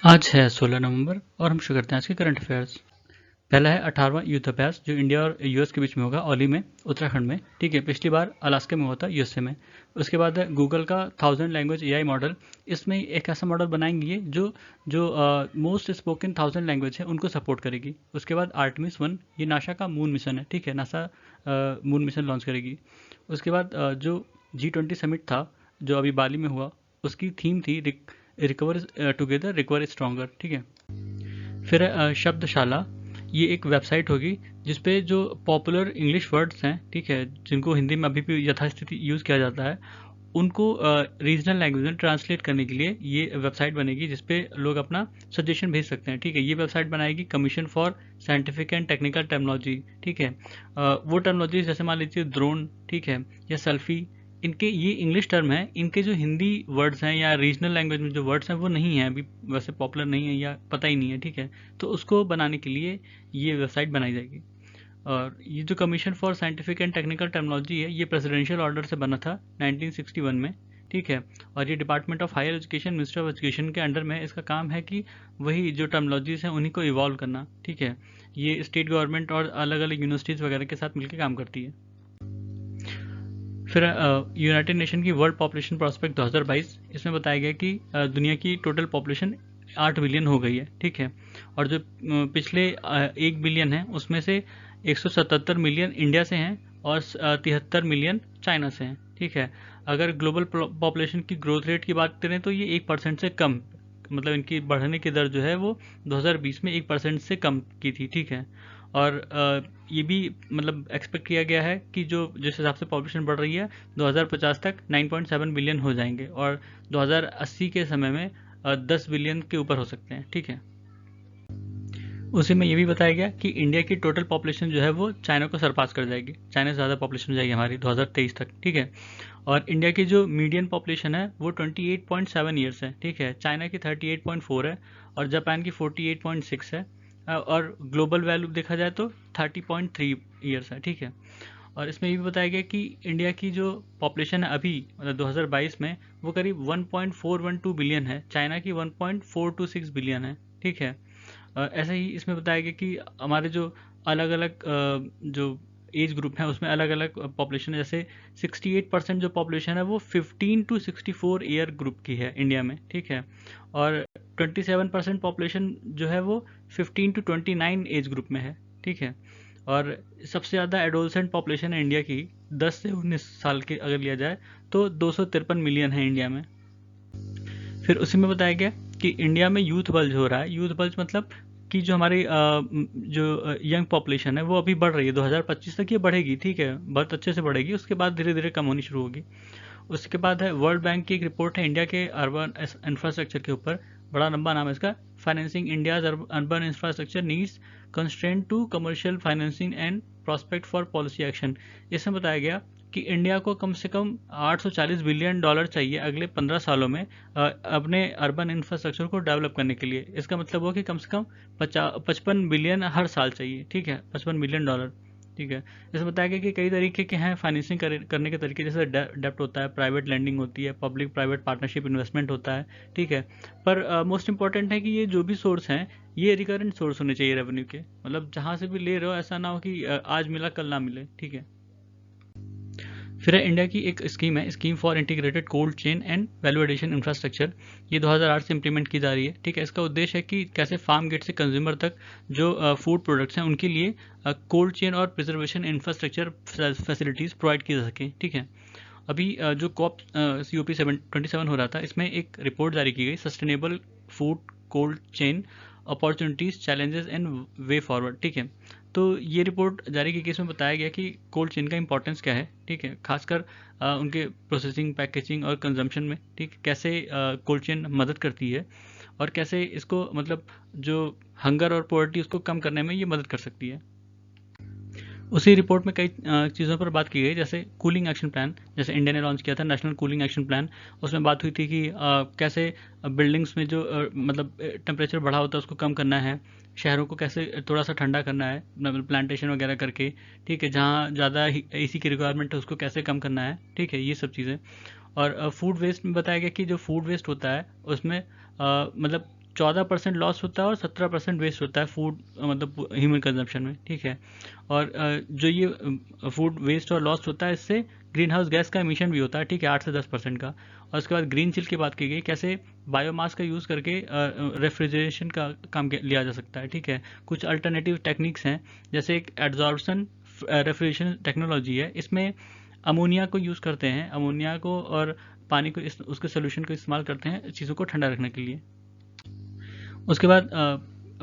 आज है 16 नवंबर और हम शुरू करते हैं आज के करंट अफेयर्स। पहला है 18वां युद्धाभ्यास जो इंडिया और यूएस के बीच में होगा ओली में उत्तराखंड में। ठीक है, पिछली बार अलास्का में हुआ था यूएसए में। उसके बाद है गूगल का 1000 लैंग्वेज एआई मॉडल। इसमें एक ऐसा मॉडल बनाएंगे ये जो जो मोस्ट स्पोकन 1000 लैंग्वेज है उनको सपोर्ट करेगी। उसके बाद आर्टमिस 1 ये नासा का मून मिशन है। ठीक है, नासा मून मिशन लॉन्च करेगी। उसके बाद जो G20 समिट था जो अभी बाली में हुआ, उसकी थीम थी रिकवर टुगेदर रिकवर स्ट्रॉन्गर। ठीक है, फिर शब्दशाला। ये एक वेबसाइट होगी जिसपे जो पॉपुलर इंग्लिश वर्ड्स हैं, ठीक है, जिनको हिंदी में अभी भी यथास्थिति यूज़ किया जाता है, उनको रीजनल लैंग्वेज में ट्रांसलेट करने के लिए ये वेबसाइट बनेगी जिसपे लोग अपना सजेशन भेज सकते हैं। ठीक है, ये वेबसाइट बनाएगी commission for scientific and technical technology. ठीक है, वो टेक्नोलॉजी जैसे मान लीजिए ड्रोन, ठीक है, या सेल्फी, इनके ये इंग्लिश टर्म है, इनके जो हिंदी वर्ड्स हैं या रीजनल लैंग्वेज में जो वर्ड्स हैं वो नहीं है, अभी वैसे पॉपुलर नहीं है या पता ही नहीं है। ठीक है, तो उसको बनाने के लिए ये वेबसाइट बनाई जाएगी। और ये जो commission for scientific and technical technology है ये प्रेसिडेंशियल ऑर्डर से बना था 1961 में। ठीक है, और ये department of higher education ministry of education के अंडर में है। इसका काम है कि वही जो टर्मोलॉजीज हैं उन्हीं को इवॉल्व करना। ठीक है, ये स्टेट गवर्नमेंट और अलग अलग यूनिवर्सिटीज़ वगैरह के साथ मिलकर काम करती है। फिर यूनाइटेड नेशन की वर्ल्ड पॉपुलेशन प्रोस्पेक्ट 2022, इसमें बताया गया कि दुनिया की टोटल पॉपुलेशन 8 बिलियन हो गई है। ठीक है, और जो पिछले 1 बिलियन है उसमें से 177 मिलियन इंडिया से हैं और 73 मिलियन चाइना से हैं। ठीक है, अगर ग्लोबल पॉपुलेशन की ग्रोथ रेट की बात करें तो ये 1% से कम, मतलब इनकी बढ़ने की दर जो है वो 2020 में 1% से कम की थी। ठीक है, और ये भी मतलब एक्सपेक्ट किया गया है कि जो जिस हिसाब से पॉपुलेशन बढ़ रही है 2050 तक 9.7 बिलियन हो जाएंगे और 2080 के समय में 10 बिलियन के ऊपर हो सकते हैं। ठीक है, उसी में ये भी बताया गया कि इंडिया की टोटल पॉपुलेशन जो है वो चाइना को सरपास कर जाएगी, चाइना से ज़्यादा पॉपुलेशन हो जाएगी हमारी 2023 तक। ठीक है, और इंडिया की जो मीडियन पॉपुलेशन है वो 28.7 ईयर्स है। ठीक है, चाइना की 38.4 है और जापान की 48.6 है। और ग्लोबल वैल्यू देखा जाए तो 30.3 ईयर्स है। ठीक है, और इसमें ये भी बताया गया कि इंडिया की जो पॉपुलेशन है अभी मतलब 2022 में वो करीब 1.412 बिलियन है, चाइना की 1.426 बिलियन है। ठीक है, ऐसे ही इसमें बताया गया कि हमारे जो अलग अलग जो एज ग्रुप हैं उसमें अलग अलग पॉपुलेशन है। जैसे 68% जो पॉपुलेशन है वो 15 टू 64 ईयर ग्रुप की है इंडिया में। ठीक है, और 27% पॉपुलेशन जो है वो 15 टू 29 एज ग्रुप में है। ठीक है, और सबसे ज़्यादा एडोलसेंट पॉपुलेशन है इंडिया की 10 से 19 साल की अगर लिया जाए तो 253 मिलियन है इंडिया में। फिर उसी में बताया गया कि इंडिया में यूथ बल्ज हो रहा है। यूथ बल्ज मतलब कि जो हमारी जो यंग पॉपुलेशन है वो अभी बढ़ रही है, 2025 तक ये बढ़ेगी। ठीक है, बहुत अच्छे से बढ़ेगी, उसके बाद धीरे धीरे कम होनी शुरू होगी। उसके बाद है वर्ल्ड बैंक की एक रिपोर्ट है इंडिया के अर्बन इंफ्रास्ट्रक्चर के ऊपर, बड़ा लंबा नाम है इसका, financing India's urban infrastructure needs constraint to commercial financing and prospect for policy action. इसमें बताया गया कि इंडिया को कम से कम 840 बिलियन डॉलर चाहिए अगले 15 सालों में अपने अर्बन इंफ्रास्ट्रक्चर को डेवलप करने के लिए। इसका मतलब हुआ कि कम से कम 55 बिलियन हर साल चाहिए। ठीक है, 55 बिलियन डॉलर। ठीक है, जैसे बताया गया कि कई तरीके के हैं फाइनेंसिंग करने के तरीके, जैसे डेप्ट होता है, प्राइवेट लैंडिंग होती है, पब्लिक प्राइवेट पार्टनरशिप इन्वेस्टमेंट होता है। ठीक है, पर मोस्ट इंपॉर्टेंट है कि ये जो भी सोर्स हैं ये रिकरेंट सोर्स होने चाहिए रेवेन्यू के, मतलब जहाँ से भी ले रहे हो ऐसा ना हो कि आज मिला कल ना मिले। ठीक है, फिर है इंडिया की एक स्कीम है, scheme for integrated cold chain and value addition infrastructure. ये 2008 से इंप्लीमेंट की जा रही है। ठीक है, इसका उद्देश्य है कि कैसे फार्म गेट से कंज्यूमर तक जो फूड प्रोडक्ट्स हैं उनके लिए कोल्ड चेन और प्रिजर्वेशन इंफ्रास्ट्रक्चर फैसिलिटीज़ प्रोवाइड की जा सकें। ठीक है, अभी जो कॉप COP 27 हो रहा था इसमें एक रिपोर्ट जारी की गई, sustainable food cold chain opportunities challenges and way forward. ठीक है, तो ये रिपोर्ट जारी की, इसमें बताया गया कि कोल्ड चेन का इंपॉर्टेंस क्या है। ठीक है, खासकर उनके प्रोसेसिंग, पैकेजिंग और कंजम्पशन में। ठीक, कैसे कोल्ड चेन मदद करती है और कैसे इसको मतलब जो हंगर और पॉवर्टी उसको कम करने में ये मदद कर सकती है। उसी रिपोर्ट में कई चीज़ों पर बात की गई, जैसे कूलिंग एक्शन प्लान, जैसे इंडिया ने लॉन्च किया था नेशनल कूलिंग एक्शन प्लान। उसमें बात हुई थी कि कैसे बिल्डिंग्स में जो मतलब टेम्परेचर बढ़ा होता है उसको कम करना है, शहरों को कैसे थोड़ा सा ठंडा करना है, मतलब प्लांटेशन वगैरह करके। ठीक है, जहाँ ज़्यादा AC की रिक्वायरमेंट है उसको कैसे कम करना है। ठीक है, ये सब चीज़ें। और फूड वेस्ट में बताया गया कि जो फूड वेस्ट होता है उसमें मतलब 14% लॉस होता है और 17% वेस्ट होता है फूड मतलब ह्यूमन कंजम्पशन में, ठीक है। और जो ये फूड वेस्ट और लॉस होता है, इससे ग्रीन हाउस गैस का एमिशन भी होता है, ठीक है, 8 से 10% का। और उसके बाद ग्रीन चिल की बात की गई, कैसे बायोमास का यूज़ करके रेफ्रिजरेशन का काम लिया जा सकता है, ठीक है। कुछ अल्टरनेटिव टेक्निक्स हैं, जैसे एक एड्जॉर्प्शन रेफ्रिजरेशन टेक्नोलॉजी है, इसमें अमोनिया को यूज़ करते हैं, अमोनिया को और पानी को उसके सोल्यूशन को इस्तेमाल करते हैं चीज़ों को ठंडा रखने के लिए। उसके बाद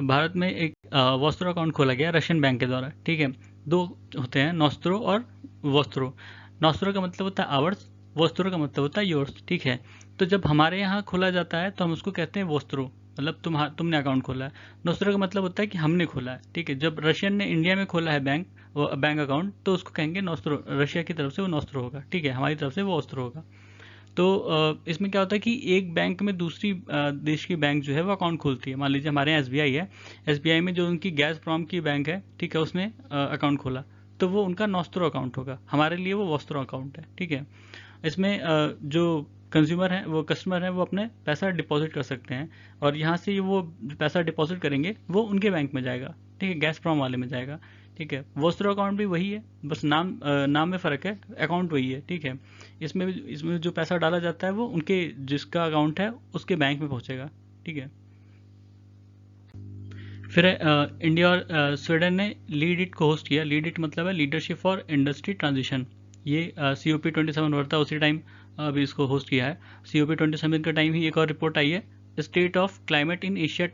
भारत में एक वोस्त्रो अकाउंट खोला गया रशियन बैंक के द्वारा, ठीक है। दो होते हैं, नोस्त्रो और वोस्त्रो। नोस्त्रो का मतलब होता है आवर्स, वोस्त्रो का मतलब होता है योर्स, ठीक है। तो जब हमारे यहाँ खोला जाता है तो हम उसको कहते हैं वोस्त्रो, मतलब तुमने अकाउंट खोला है। नोस्त्रो का मतलब होता है कि हमने खोला है, ठीक है। जब रशियन ने इंडिया में खोला है बैंक अकाउंट, तो उसको कहेंगे नोस्त्रो, रशिया की तरफ से वो नोस्त्रो होगा, ठीक है, हमारी तरफ से वो वोस्त्रो होगा। तो इसमें क्या होता है कि एक बैंक में दूसरी देश की बैंक जो है वो अकाउंट खोलती है। मान लीजिए हमारे यहाँ एसबीआई है, एसबीआई में जो उनकी गैज़प्रोम की बैंक है, ठीक है, उसने अकाउंट खोला, तो वो उनका नोस्त्रो अकाउंट होगा, हमारे लिए वो वोस्त्रो अकाउंट है, ठीक है। इसमें जो कंज्यूमर है, वो कस्टमर है, वो अपने पैसा डिपॉजिट कर सकते हैं, और यहाँ से वो पैसा डिपॉजिट करेंगे वो उनके बैंक में जाएगा, ठीक है, गैज़प्रोम वाले में जाएगा, ठीक है। वोस्त्रो अकाउंट भी वही है, बस नाम में फ़र्क है, अकाउंट वही है, ठीक है। इसमें जो पैसा डाला जाता है वो उनके जिसका अकाउंट है उसके बैंक में पहुंचेगा, ठीक है। फिर इंडिया और स्वीडन ने लीड इट को होस्ट किया। लीड इट मतलब है लीडरशिप फॉर इंडस्ट्री ट्रांजिशन। ये COP27 हुआ था उसी टाइम अभी इसको होस्ट किया है। COP27 का टाइम ही एक और रिपोर्ट आई है, state of climate in Asia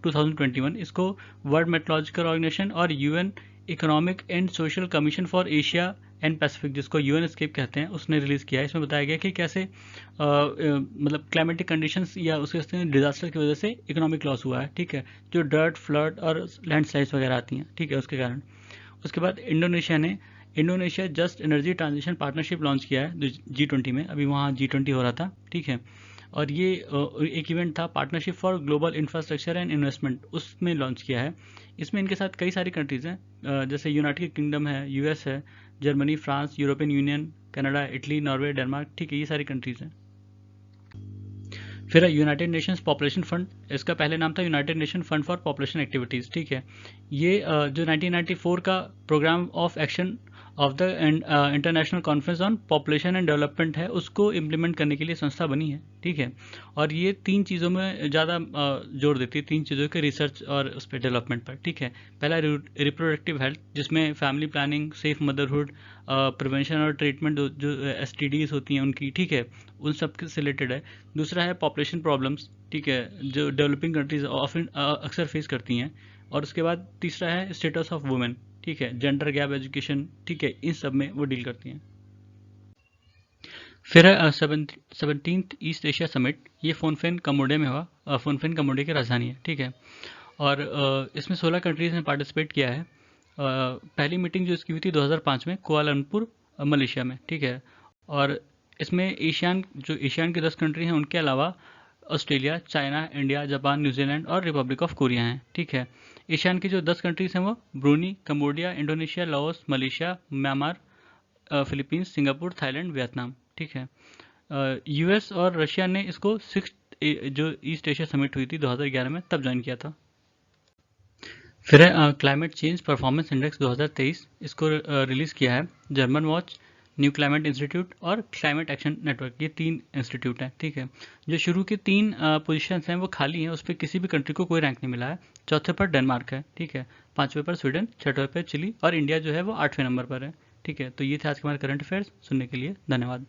2021। इसको वर्ल्ड मेट्रोलॉजिकल ऑर्गेनाइजेशन और UN economic and social commission for Asia and Pacific, जिसको UNESCAPE कहते हैं, उसने रिलीज़ किया है। इसमें बताया गया कि कैसे मतलब क्लाइमेटिक कंडीशंस या उसके डिजास्टर की वजह से इकोनॉमिक लॉस हुआ है, ठीक है, जो डर्ट, फ्लड और लैंडस्लाइड्स वगैरह आती हैं, ठीक है, उसके कारण। उसके बाद Indonesia just energy transition partnership launch किया है G20 में, अभी वहाँ G20 हो रहा था, ठीक है। और ये एक इवेंट था, partnership for global infrastructure and investment, उसमें लॉन्च किया है। इसमें इनके साथ कई सारी कंट्रीज़ हैं, जैसे यूनाइटेड किंगडम है, US है, Germany, France, European union, Canada, Italy, Norway, Denmark, ठीक है, ये सारी कंट्रीज़ हैं। फिर है यूनाइटेड नेशंस पॉपुलेशन फंड, इसका पहले नाम था United Nation fund for population activities, ठीक है। ये जो 1994 का programme of action of the international conference on population and development है, उसको इम्प्लीमेंट करने के लिए संस्था बनी है, ठीक है। और ये 3 चीज़ों में ज़्यादा जोर देती है, 3 चीज़ों के रिसर्च और उस पर डेवलपमेंट पर, ठीक है। पहला रिप्रोडक्टिव हेल्थ, जिसमें family planning, safe motherhood, prevention और ट्रीटमेंट जो STDs होती हैं उनकी, ठीक है, उन सब से रिलेटेड है। दूसरा है पॉपुलेशन प्रॉब्लम्स, ठीक है, जो डेवलपिंग कंट्रीज ऑफन अक्सर फेस करती हैं। और उसके बाद तीसरा है स्टेटस ऑफ वुमेन, ठीक है, जेंडर गैप एजुकेशन, ठीक है, इन सब में वो डील करती हैं। फिर है 17th ईस्ट एशिया समिट, ये फोनफेन कम्बोडिया में हुआ, फोनफेन कम्बोडिया की राजधानी है, ठीक है। और इसमें 16 कंट्रीज़ ने पार्टिसिपेट किया है। पहली मीटिंग जो इसकी हुई थी 2005 में कुआलालंपुर, मलेशिया में, ठीक है। और इसमें एशियान की 10 कंट्री हैं, उनके अलावा Australia, China, India, Japan, New Zealand और रिपब्लिक ऑफ कोरिया हैं, ठीक है। एशियान की जो 10 कंट्रीज़ हैं वो Bruny, Cambodia, Indonesia, Laos, Malaysia, Myanmar, Philippines, Singapore, Thailand, Vietnam, ठीक है। US और रशिया ने इसको 6th जो ईस्ट एशिया समिट हुई थी 2011 में, तब ज्वाइन किया था। फिर है क्लाइमेट चेंज परफॉर्मेंस इंडेक्स 2023, इसको रिलीज़ किया है German watch, new climate institute और क्लाइमेट एक्शन नेटवर्क, ये 3 इंस्टीट्यूट हैं, ठीक है। जो शुरू के 3 पोजीशंस हैं वो खाली हैं, उस पर किसी भी कंट्री को कोई रैंक नहीं मिला है। चौथे पर डेनमार्क है, ठीक है, 5वें पर स्वीडन, 6वें पर चिली और इंडिया जो है वो 8वें नंबर पर है, ठीक है। तो ये थे आज के हमारे करंट अफेयर्स। सुनने के लिए धन्यवाद।